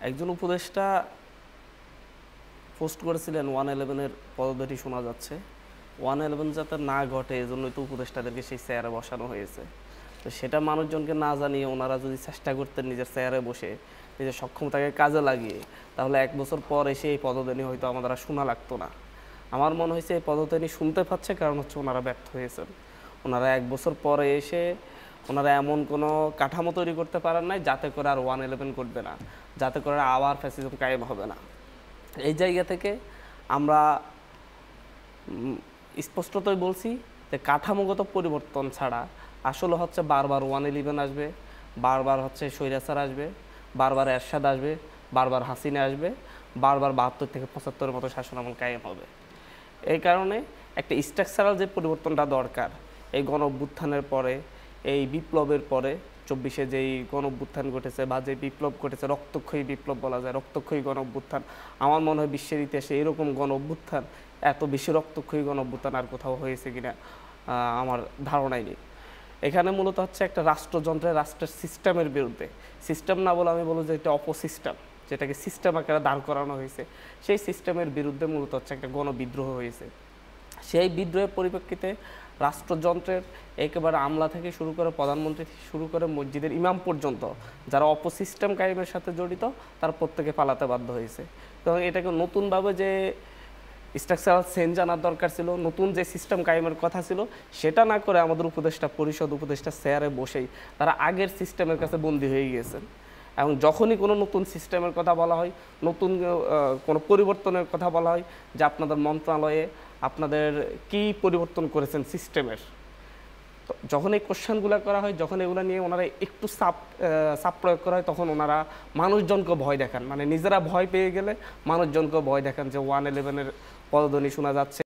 একজন উপদেষ্টা পোস্ট করেছিলেন 111-এর পদধ্বনি শোনা যাচ্ছে। 111 যাতে না ঘটে এজন্যই তো উপদেষ্টাদেরকে সেই চেয়ারে বসানো হয়েছে। তো সেটা মানুষজনকে না জানিয়ে ওনারা যদি চেষ্টা করতেন নিজের চেয়ারে বসে নিজের সক্ষমতাকে কাজে লাগিয়ে, তাহলে 1 বছর পর এসে এই পদধ্বনি হয়তো আমাদের আর শোনা লাগতো না। আমার মনে হয়েছে এই পদধ্বনি শুনতে পাচ্ছে কারণ হচ্ছে ওনারা ব্যর্থ হয়েছেন। ওনারা 1 বছর পরে এসে ওনারা এমন কোনো কাঠামো তৈরি করতে পারেন নাই যাতে করে আর 111 ঘটবে না, যাতে করে আবার ফ্যাসিজম কায়েম হবে না। এই জায়গা থেকে আমরা স্পষ্টতই বলছি যে কাঠামোগত পরিবর্তন ছাড়া আসলে হচ্ছে বারবার 111 আসবে, বারবার হচ্ছে স্বৈরাচার আসবে, বারবার এরশাদ আসবে, বারবার হাসিনা আসবে, বারবার 72 থেকে 75-এর মতো শাসনামল কায়েম হবে। এই কারণে একটা স্ট্রাকচারাল যে পরিবর্তনটা দরকার, এই গণ অভ্যুত্থানের পরে, এই বিপ্লবের পরে 24-এ যেই গণ অভ্যুত্থান ঘটেছে বা যে বিপ্লব ঘটেছে, রক্তক্ষয়ী বিপ্লব বলা যায়, রক্তক্ষয়ী গণ অভ্যুত্থান। আমার মনে হয় বিশ্বের ইতিহাসে এরকম গণ অভ্যুত্থান, এত বেশি রক্তক্ষয়ী গণ অভ্যুত্থান আর কোথাও হয়েছে কিনা আমার ধারণাই নেই। এখানে মূলত হচ্ছে একটা রাষ্ট্রযন্ত্রের, রাষ্ট্রের সিস্টেমের বিরুদ্ধে, সিস্টেম না বলে আমি বলবো যে এটা অপসিস্টেম, যেটাকে সিস্টেম আকারে দাঁড় করানো হয়েছে, সেই সিস্টেমের বিরুদ্ধে মূলত হচ্ছে একটা গণবিদ্রোহ হয়েছে। সেই বিদ্রোহের পরিপ্রেক্ষিতে রাষ্ট্রযন্ত্রের একেবারে আমলা থেকে শুরু করে প্রধানমন্ত্রী থেকে শুরু করে মসজিদের ইমাম পর্যন্ত যারা অপসিস্টেম কায়েমের সাথে জড়িত, তারা প্রত্যেকে পালাতে বাধ্য হয়েছে। এবং এটাকে নতুনভাবে যে স্ট্রাকচারাল চেঞ্জ আনার দরকার ছিল, নতুন যে সিস্টেম কায়েমের কথা ছিল, সেটা না করে আমাদের উপদেষ্টা পরিষদ, উপদেষ্টা চেয়ারে বসেই তারা আগের সিস্টেমের কাছে বন্দী হয়ে গিয়েছেন। এবং যখনই কোনো নতুন সিস্টেমের কথা বলা হয়, নতুন কোনো পরিবর্তনের কথা বলা হয়, যে আপনাদের মন্ত্রণালয়ে আপনাদের কি পরিবর্তন করেছেন সিস্টেমের, তো যখন এই কোশ্চেনগুলো করা হয়, যখন এগুলো নিয়ে ওনারা একটু চাপ প্রয়োগ করা হয়, তখন ওনারা মানুষজনকে ভয় দেখান, মানে নিজেরা ভয় পেয়ে গেলে মানুষজনকে ভয় দেখান যে 111-এর পদধ্বনি শোনা যাচ্ছে।